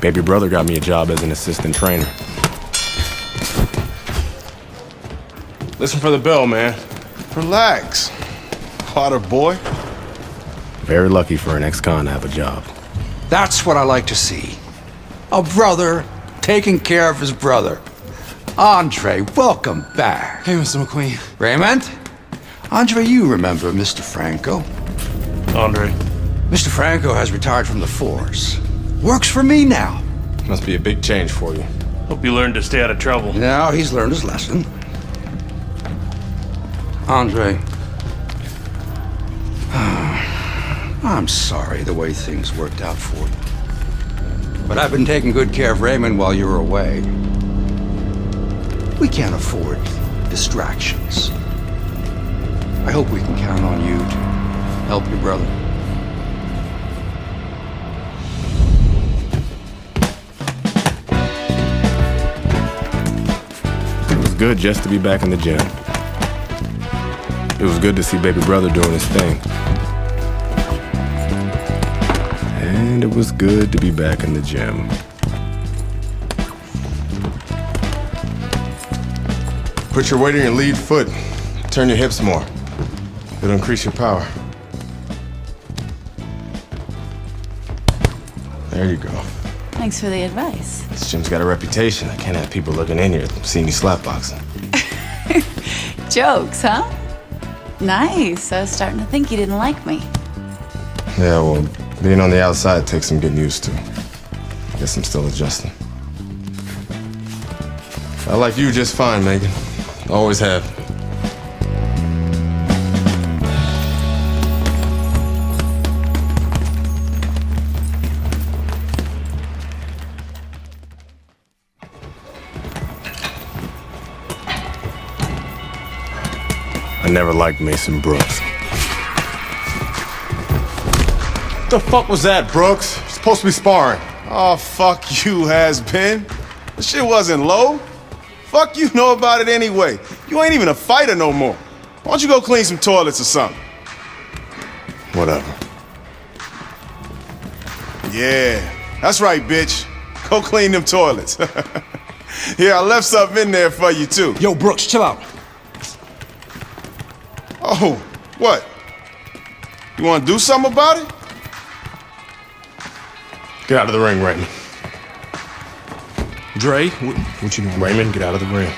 Baby brother got me a job as an assistant trainer. Listen for the bell, man. Relax. Potter boy. Very lucky for an ex-con to have a job. That's what I like to see. A brother taking care of his brother. Andre, welcome back. Hey, Mr. McQueen. Raymond? Andre, you remember Mr. Franco. Andre. Mr. Franco has retired from the force. Works for me now. Must be a big change for you. Hope you learned to stay out of trouble. Now he's learned his lesson. Andre, I'm sorry the way things worked out for you. But I've been taking good care of Raymond while you were away. We can't afford distractions. I hope we can count on you to help your brother. It was good just to be back in the gym. It was good to see baby brother doing his thing. And it was good to be back in the gym. Put your weight on your lead foot. Turn your hips more. It'll increase your power. There you go. Thanks for the advice. This gym's got a reputation. I can't have people looking in here seeing me slapboxing. Jokes, huh? Nice. I was starting to think you didn't like me. Yeah, well, being on the outside takes some getting used to. Guess I'm still adjusting. I like you just fine, Megan. Always have. I never liked Mason Brooks. What the fuck was that, Brooks? You're supposed to be sparring. Oh, fuck you, has-been. This shit wasn't low. Fuck you know about it anyway. You ain't even a fighter no more. Why don't you go clean some toilets or something? Whatever. Yeah, that's right, bitch. Go clean them toilets. Yeah, I left something in there for you, too. Yo, Brooks, chill out. Oh, what? You want to do something about it? Get out of the ring, Raymond. Dre, what you doing? Raymond, get out of the ring.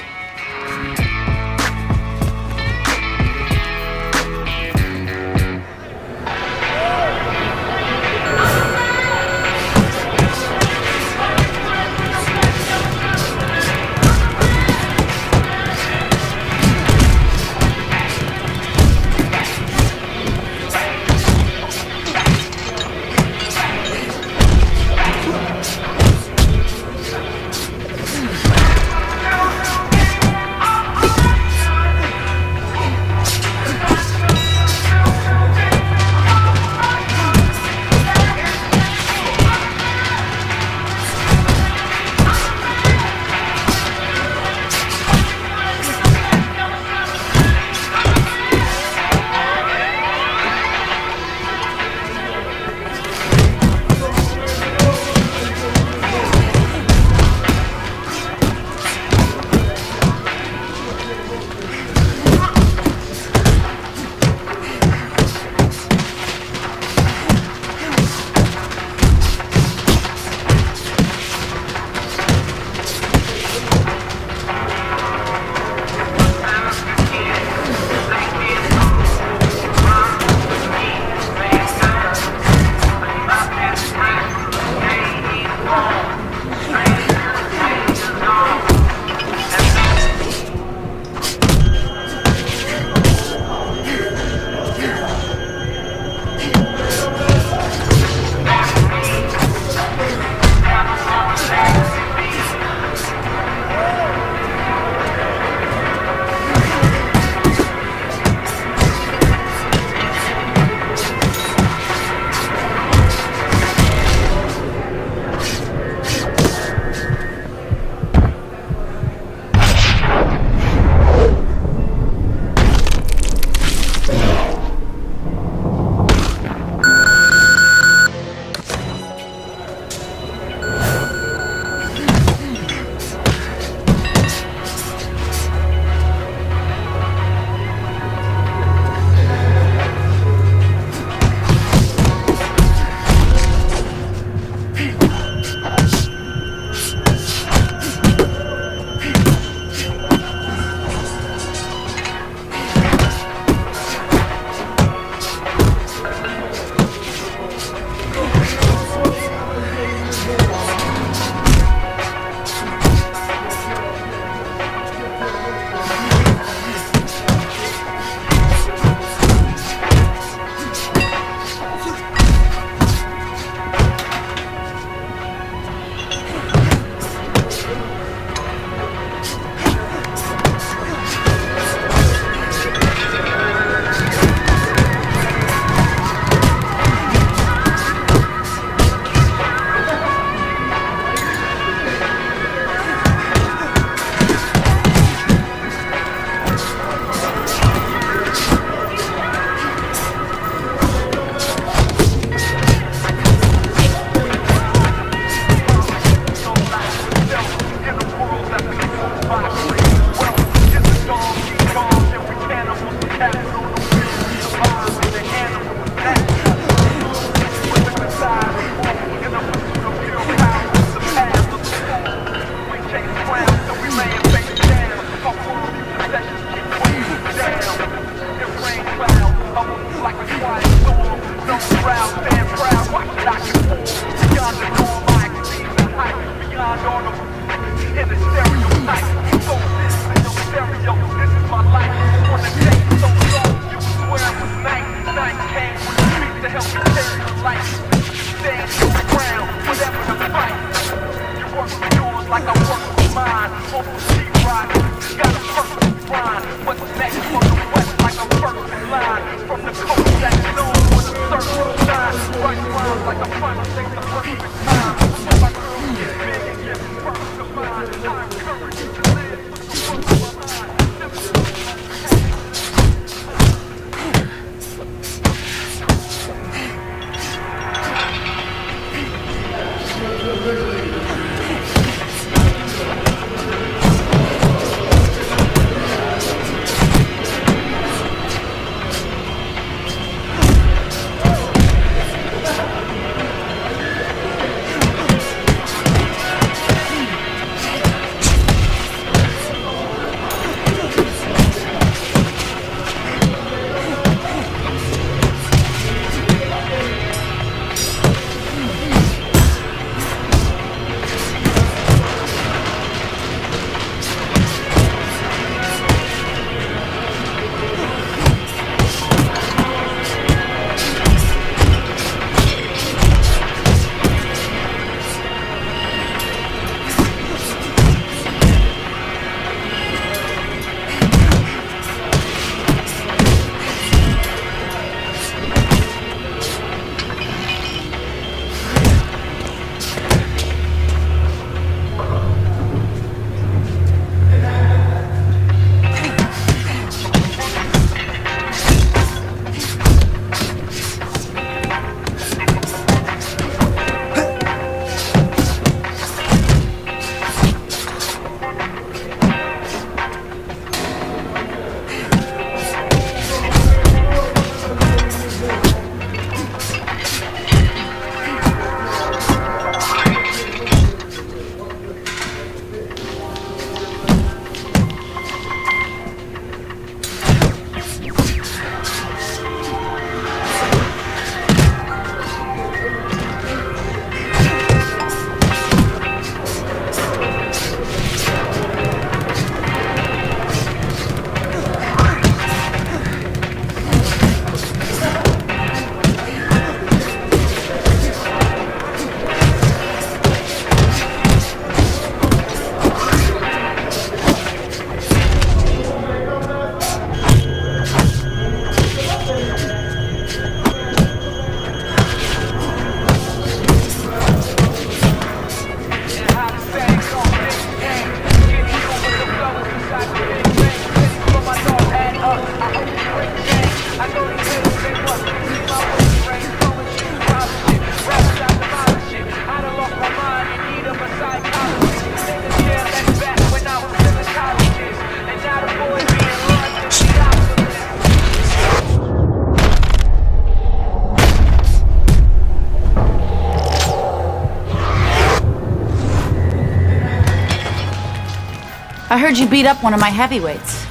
I heard you beat up one of my heavyweights.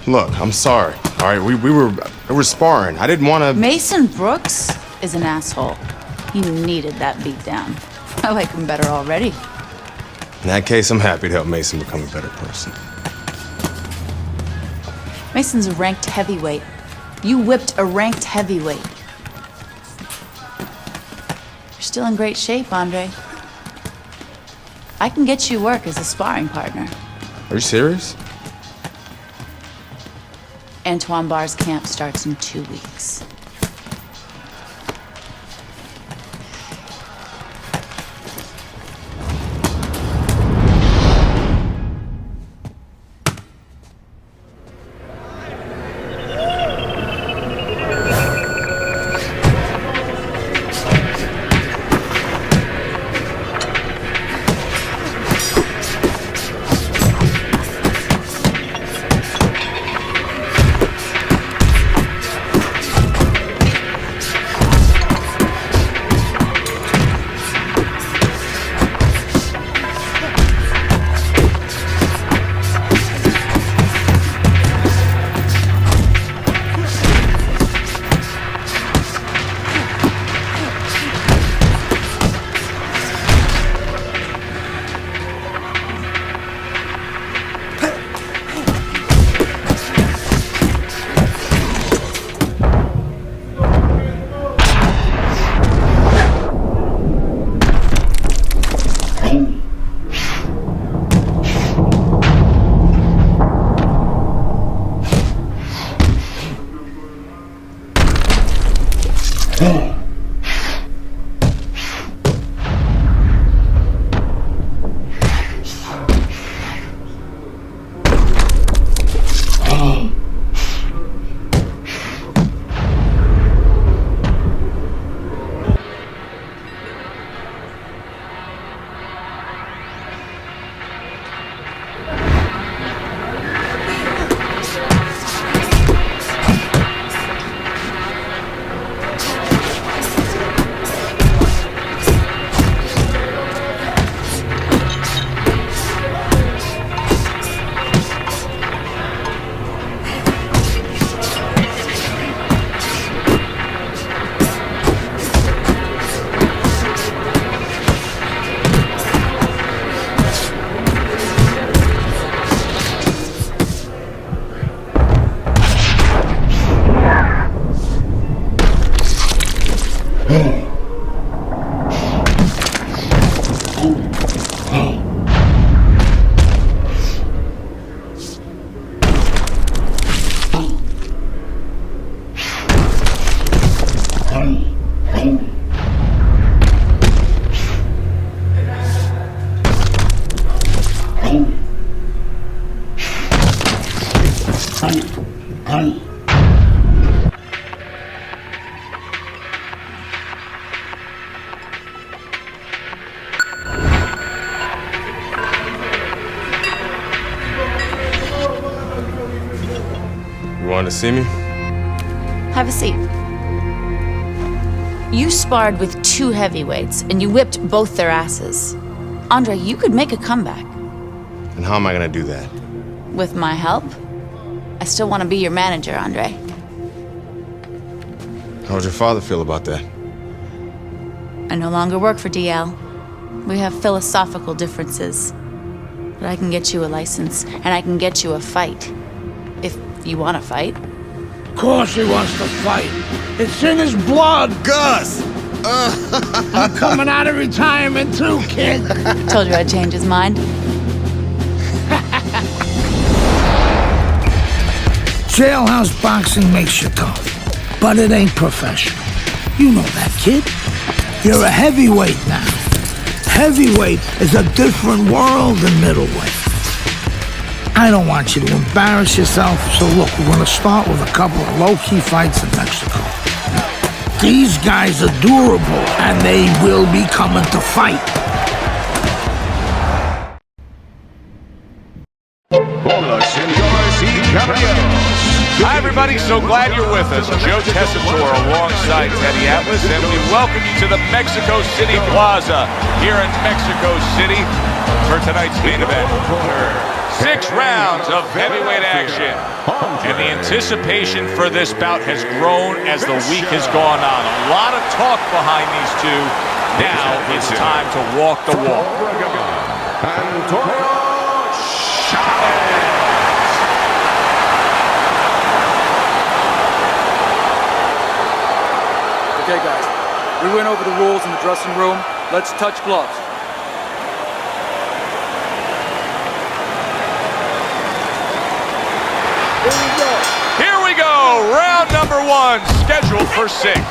Look, I'm sorry. All right, we were sparring. I didn't want to. Mason Brooks is an asshole. He needed that beat down. I like him better already. In that case, I'm happy to help Mason become a better person. Mason's a ranked heavyweight. You whipped a ranked heavyweight. You're still in great shape, Andre. I can get you work as a sparring partner. Are you serious? Antoine Barr's camp starts in 2 weeks. You wanted to see me? Have a seat. You sparred with two heavyweights, and you whipped both their asses. Andre, you could make a comeback. And how am I gonna do that? With my help? I still want to be your manager, Andre. How would your father feel about that? I no longer work for DL. We have philosophical differences. But I can get you a license, and I can get you a fight. If you want to fight. Of course he wants to fight. It's in his blood. Gus! I'm coming out of retirement too, kid. Told you I'd change his mind. Jailhouse boxing makes you tough, but it ain't professional. You know that, kid. You're a heavyweight now. Heavyweight is a different world than middleweight. I don't want you to embarrass yourself, so look, we're gonna start with a couple of low-key fights in Mexico. These guys are durable, and they will be coming to fight. Hi, everybody. So glad you're with us. Joe Tessitore alongside Teddy Atlas, and we welcome you to the Mexico City Plaza here in Mexico City for tonight's main event. 6 rounds of heavyweight action, and the anticipation for this bout has grown as the week has gone on. A lot of talk behind these two. Now it's time to walk the walk. Okay, guys, we went over the rules in the dressing room. Let's touch gloves. Here we go, round number 1, scheduled for 6.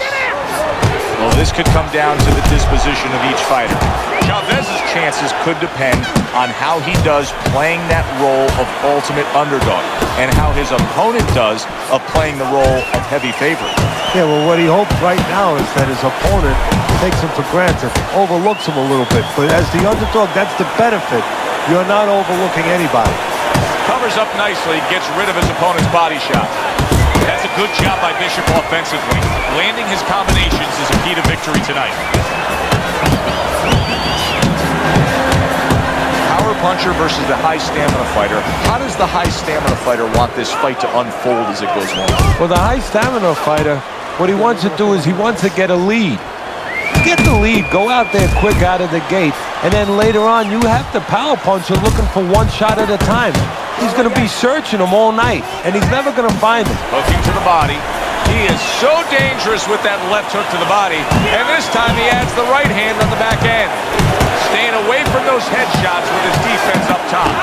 Well, this could come down to the disposition of each fighter. Chavez's chances could depend on how he does playing that role of ultimate underdog and how his opponent does of playing the role of heavy favorite. Yeah, well, what he hopes right now is that his opponent takes him for granted, overlooks him a little bit. But as the underdog, that's the benefit. You're not overlooking anybody. Covers up nicely, gets rid of his opponent's body shot. That's a good job by Bishop offensively. Landing his combinations is a key to victory tonight. Power puncher versus the high stamina fighter. How does the high stamina fighter want this fight to unfold as it goes along? Well, the high stamina fighter, what he wants to do is he wants to get a lead. Get the lead, go out there quick out of the gate, and then later on you have to power punch him looking for one shot at a time. He's going to be searching him all night, and he's never going to find him. Hooking to the body. He is so dangerous with that left hook to the body, and this time he adds the right hand on the back end. Staying away from those headshots with his defense up top.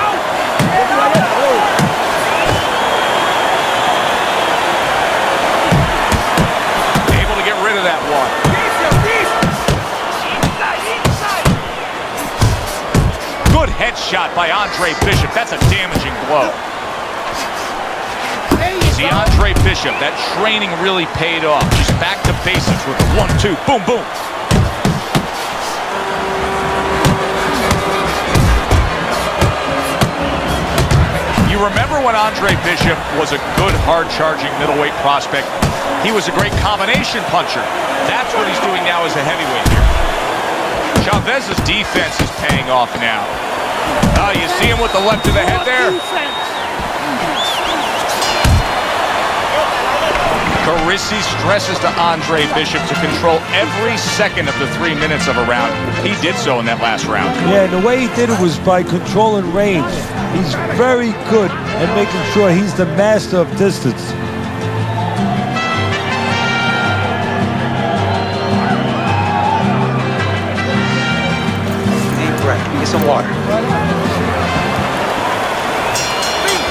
Able to get rid of that one. headshot by Andre Bishop. That's a damaging blow. See, Andre Bishop, that training really paid off. Just back to basics with the 1-2, boom, boom. You remember when Andre Bishop was a good, hard-charging middleweight prospect? He was a great combination puncher. That's what he's doing now as a heavyweight here. Chavez's defense is paying off now. You see him with the left to the head there? Carisi stresses to Andre Bishop to control every second of the 3 minutes of a round. He did so in that last round. Yeah, and the way he did it was by controlling range. He's very good at making sure he's the master of distance. Deep breath. Get some water.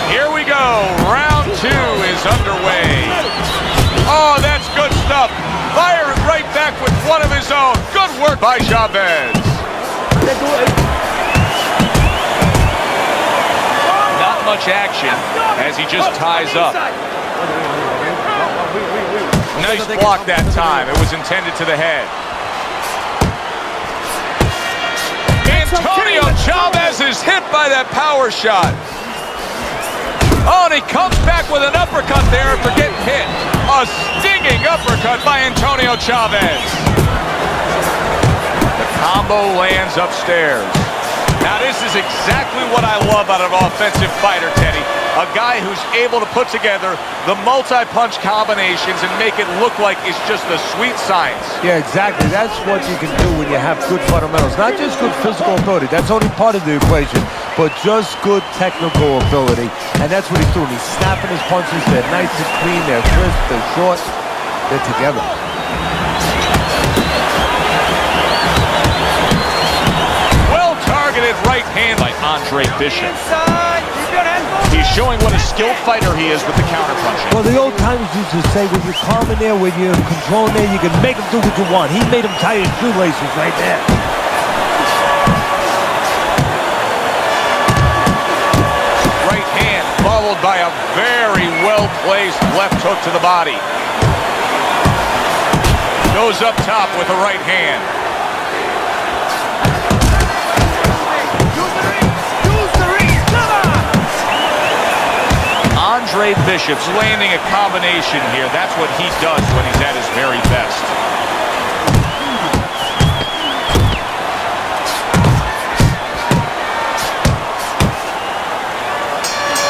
Here we go. Round 2 is underway. Oh, that's good stuff. Firing right back with one of his own. Good work by Chavez. Not much action as he just ties up. Nice block that time. It was intended to the head. Antonio Chavez is hit by that power shot. Oh, and he comes back with an uppercut there after getting hit. A stinging uppercut by Antonio Chavez. The combo lands upstairs. Now, this is exactly what I love out of an offensive fighter, Teddy. A guy who's able to put together the multi-punch combinations and make it look like it's just the sweet science. Yeah, exactly. That's what you can do when you have good fundamentals. Not just good physical ability. That's only part of the equation. But just good technical ability. And that's what he's doing. He's snapping his punches. They're nice and clean. They're crisp. They're short. They're together. Well-targeted right hand by Andre Bishop. He's showing what a skilled fighter he is with the counterpunching. Well, the old timers used to say, when you're calm in there, when you're controlling there, you can make him do what you want. He made him tie his shoelaces right there. Right hand followed by a very well-placed left hook to the body. Goes up top with the right hand. Andre Bishop's landing a combination here. That's what he does when he's at his very best.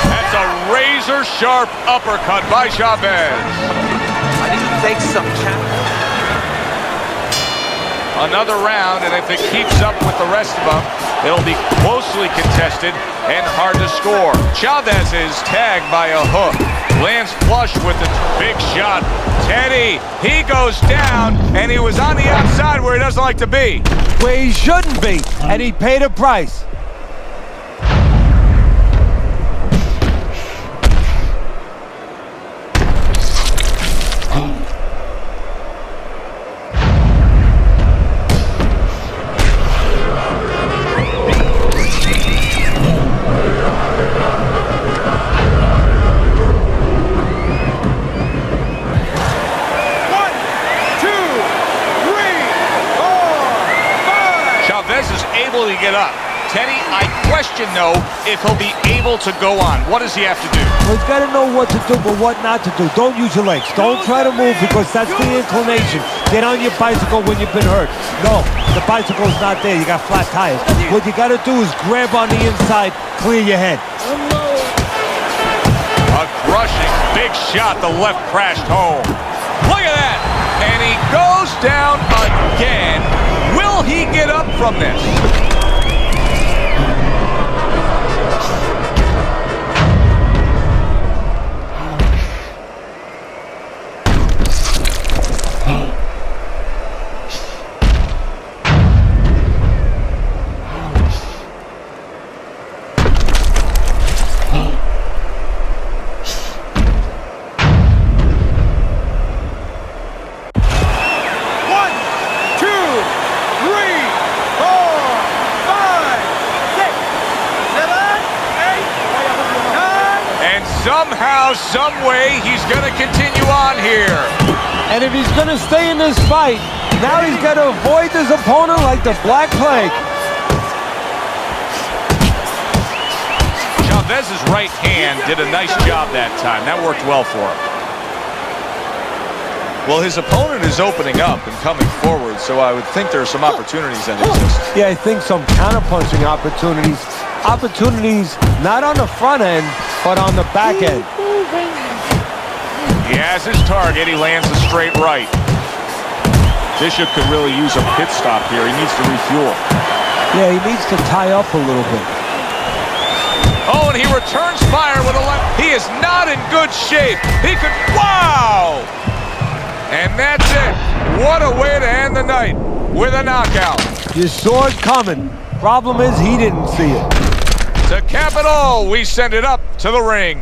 That's a razor-sharp uppercut by Chavez. I need to take some champ. Another round, and if it keeps up with the rest of them, it'll be closely contested and hard to score. Chavez is tagged by a hook. Lands flush with the big shot. Teddy, he goes down, and he was on the outside where he doesn't like to be. Where he shouldn't be, and he paid a price. To get up. Teddy, I question, though, if he'll be able to go on. What does he have to do? Well, he's got to know what to do, but what not to do. Don't use your legs. Don't try to move, because that's the inclination. Get on your bicycle when you've been hurt. No, the bicycle's not there. You got flat tires. What you got to do is grab on the inside, clear your head. A crushing big shot. The left crashed home. Look at that. And he goes down again. Will he get up from this? somehow, some way, he's going to continue on here. And if he's going to stay in this fight, now he's got to avoid his opponent like the Black Plague. Chavez's right hand did a nice job that time. That worked well for him. Well, his opponent is opening up and coming forward, so I would think there are some opportunities that exist. Yeah, I think some counter-punching opportunities. Opportunities not on the front end, but on the back end. He has his target. He lands a straight right. Bishop could really use a pit stop here. He needs to refuel. Yeah, he needs to tie up a little bit. Oh, and he returns fire with a left. He is not in good shape. He could, wow! And that's it. What a way to end the night with a knockout. You saw it coming. Problem is, he didn't see it. To cap it all, we send it up to the ring.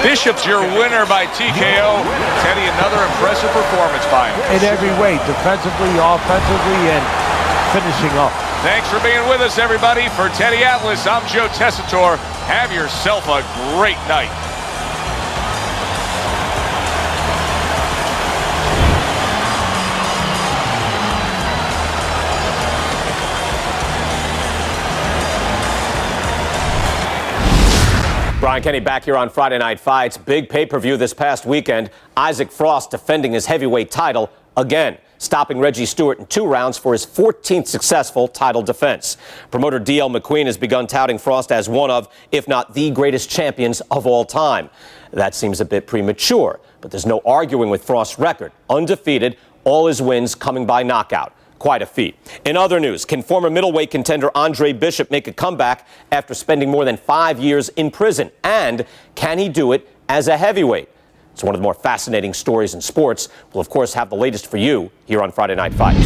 Bishop's your winner by TKO. Teddy, another impressive performance by him. In every way, defensively, offensively, and finishing up. Thanks for being with us, everybody. For Teddy Atlas, I'm Joe Tessitore. Have yourself a great night. Brian Kenny back here on Friday Night Fights. Big pay-per-view this past weekend. Isaac Frost defending his heavyweight title again, stopping Reggie Stewart in 2 rounds for his 14th successful title defense. Promoter D.L. McQueen has begun touting Frost as one of, if not the greatest champions of all time. That seems a bit premature, but there's no arguing with Frost's record. Undefeated, all his wins coming by knockout. Quite a feat. In other news, can former middleweight contender Andre Bishop make a comeback after spending more than 5 years in prison? And can he do it as a heavyweight? It's one of the more fascinating stories in sports. We'll, of course, have the latest for you here on Friday Night Fights.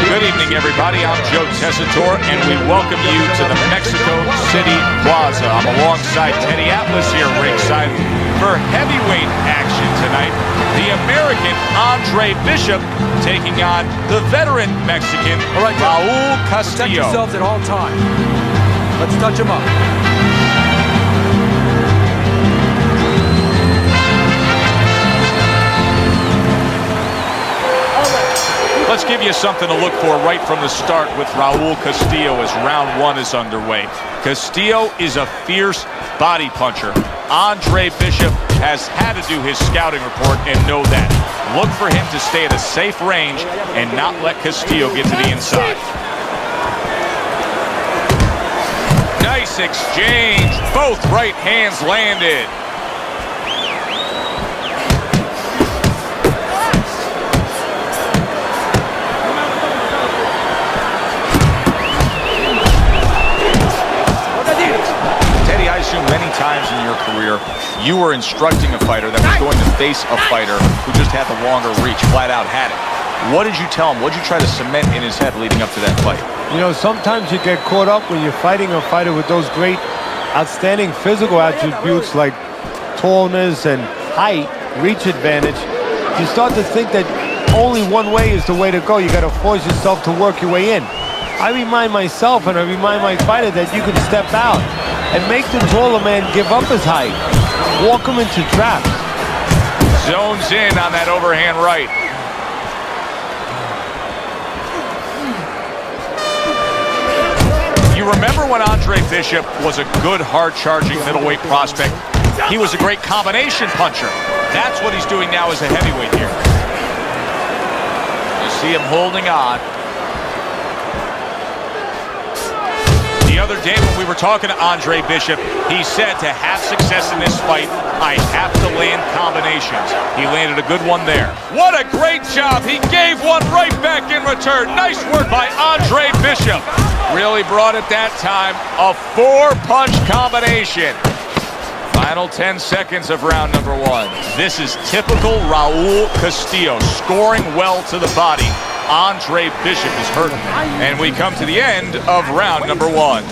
Good evening, everybody. I'm Joe Tessitore, and we welcome you to the Mexico City Plaza. I'm alongside Teddy Atlas here ringside for heavyweight action tonight. The American Andre Bishop taking on the veteran Mexican Raul Castillo. Protect yourselves at all times. Let's touch him up. Let's give you something to look for right from the start with Raul Castillo as round 1 is underway. Castillo is a fierce body puncher. Andre Bishop has had to do his scouting report and know that. Look for him to stay at a safe range and not let Castillo get to the inside. Nice exchange. Both right hands landed. Many times in your career, you were instructing a fighter that was going to face a fighter who just had the longer reach, flat out had it. What did you tell him? What did you try to cement in his head leading up to that fight? You know, sometimes you get caught up when you're fighting a fighter with those great, outstanding physical attributes like tallness and height, reach advantage. You start to think that only one way is the way to go. You got to force yourself to work your way in. I remind myself and I remind my fighter that you can step out and make the taller man give up his height. Walk him into traps. Zones in on that overhand right. You remember when Andre Bishop was a good, hard-charging middleweight prospect? He was a great combination puncher. That's what he's doing now as a heavyweight here. You see him holding on. The other day when we were talking to Andre Bishop, he said to have success in this fight, I have to land combinations. He landed a good one there. What a great job. He gave one right back in return. Nice work by Andre Bishop. Really brought it that time. A 4-punch combination. Final 10 seconds of round number 1. This is typical Raul Castillo, scoring well to the body. Andre Bishop is hurting. And we come to the end of round number 1.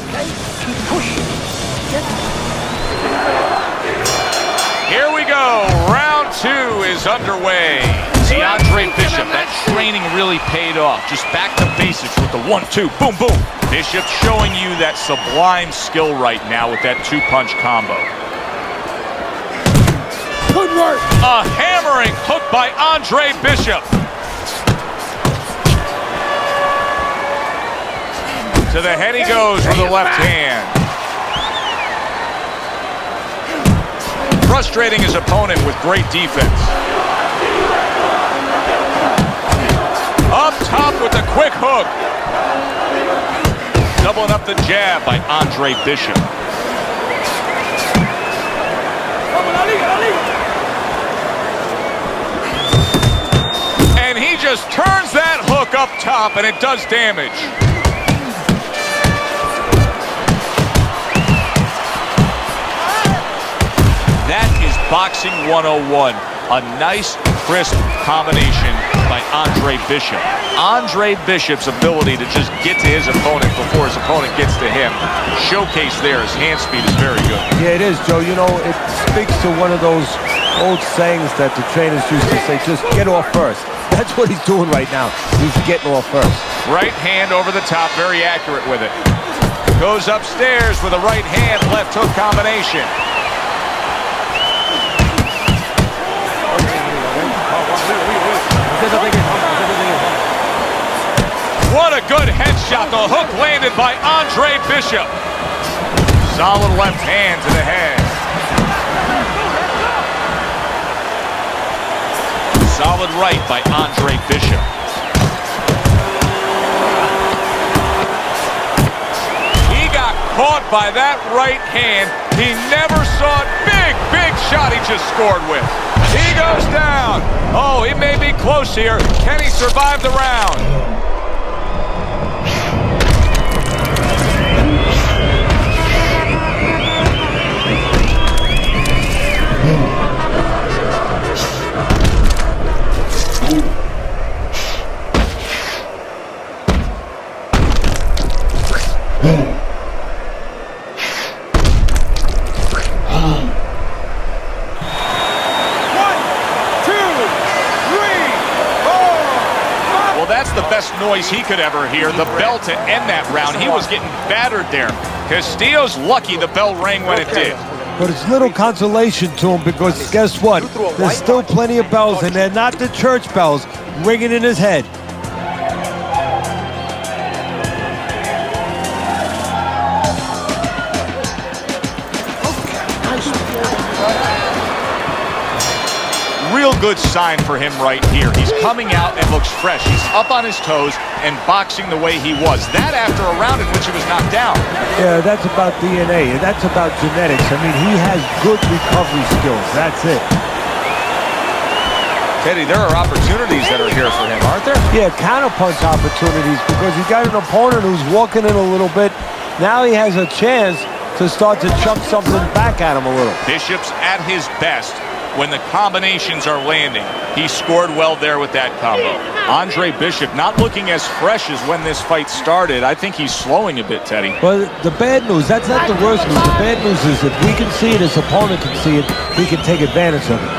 Here we go. Round 2 is underway. See, Andre Bishop, that training really paid off. Just back to basics with the 1-2, boom, boom. Bishop showing you that sublime skill right now with that 2-punch combo. Good work. A hammering hook by Andre Bishop. To the head he goes with the left hand. Frustrating his opponent with great defense. Up top with the quick hook. Doubling up the jab by Andre Bishop. And he just turns that hook up top and it does damage. That is Boxing 101. A nice, crisp combination by Andre Bishop. Andre Bishop's ability to just get to his opponent before his opponent gets to him. Showcase there, his hand speed is very good. Yeah, it is, Joe. You know, it speaks to one of those old sayings that the trainers used to say, just get off first. That's what he's doing right now. He's getting off first. Right hand over the top, very accurate with it. Goes upstairs with a right hand, left hook combination. What a good headshot. The hook landed by Andre Bishop. Solid left hand to the head. Solid right by Andre Bishop. He got caught by that right hand. He never saw it. Big shot he just scored with. He goes down. Oh, he may be close here. Can he survive the round? The best noise he could ever hear, the bell to end that round. He was getting battered there. Castillo's lucky the bell rang when it did. But it's little consolation to him because guess what? There's still plenty of bells, and they're not the church bells ringing in his head. Real good sign for him right here. He's coming out and looks fresh. He's up on his toes and boxing the way he was. That after a round in which he was knocked down. Yeah, that's about DNA, and that's about genetics. I mean, he has good recovery skills. That's it. Teddy, there are opportunities that are here for him, aren't there? Yeah, counterpunch opportunities because he's got an opponent who's walking in a little bit. Now he has a chance to start to chuck something back at him a little. Bishop's at his best when the combinations are landing. He scored well there with that combo. Andre Bishop not looking as fresh as when this fight started. I think he's slowing a bit, Teddy. Well, the bad news, that's not the worst news. The bad news is if we can see it, his opponent can see it, he can take advantage of it.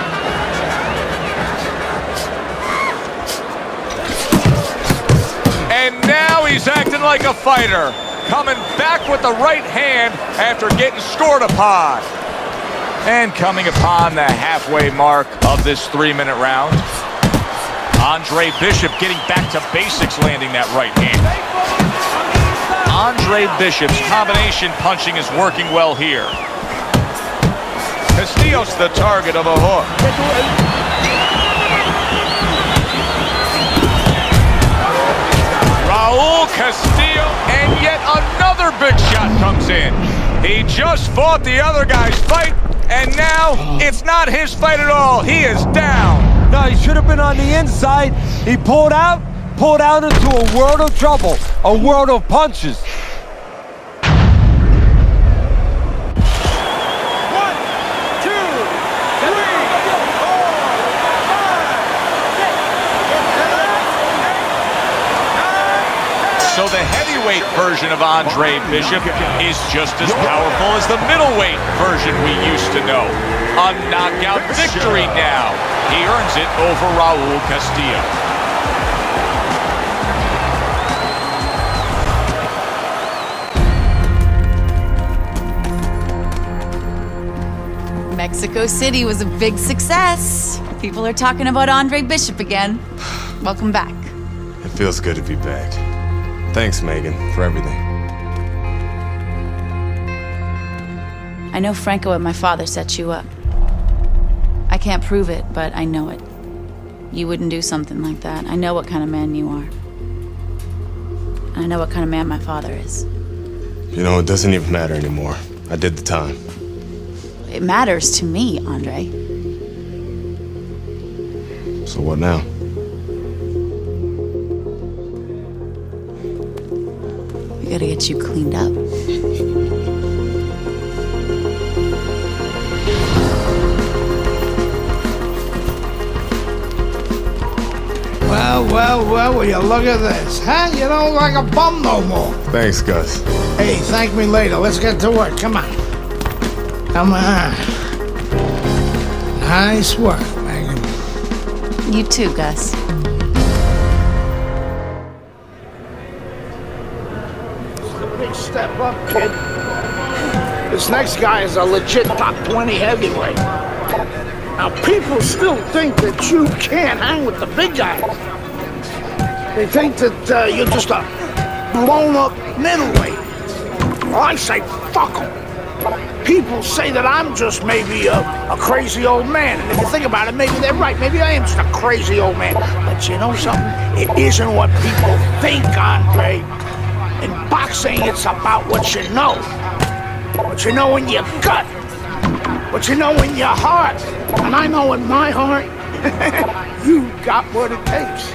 And now he's acting like a fighter. Coming back with the right hand after getting scored upon. And coming upon the halfway mark of this 3-minute round, Andre Bishop getting back to basics, landing that right hand. Andre Bishop's combination punching is working well here. Castillo's the target of a hook. Raul Castillo, and yet another big shot comes in. He just fought the other guy's fight, and now it's not his fight at all. He is down. No, he should have been on the inside. He pulled out into a world of trouble, a world of punches. So the heavyweight version of Andre Bishop is just as powerful as the middleweight version we used to know. A knockout victory now. He earns it over Raul Castillo. Mexico City was a big success. People are talking about Andre Bishop again. Welcome back. It feels good to be back. Thanks, Megan, for everything. I know Franco and my father set you up. I can't prove it, but I know it. You wouldn't do something like that. I know what kind of man you are. I know what kind of man my father is. You know, it doesn't even matter anymore. I did the time. It matters to me, Andre. So what now? We gotta get you cleaned up. Well, will you look at this, huh? You don't look like a bum no more. Thanks, Gus. Hey, thank me later. Let's get to work. Come on. Come on. Nice work, Megan. You too, Gus. Big step up, kid. This next guy is a legit top 20 heavyweight. Now, people still think that you can't hang with the big guys. They think that you're just a blown-up middleweight. Well, I say, fuck them. People say that I'm just maybe a crazy old man. And if you think about it, maybe they're right. Maybe I am just a crazy old man. But you know something? It isn't what people think, Andre. In boxing, it's about what you know. What you know in your gut. What you know in your heart. And I know in my heart, you got what it takes.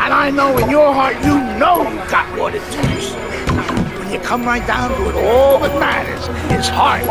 And I know in your heart, you know you got what it takes. When you come right down to it, all that matters is heart.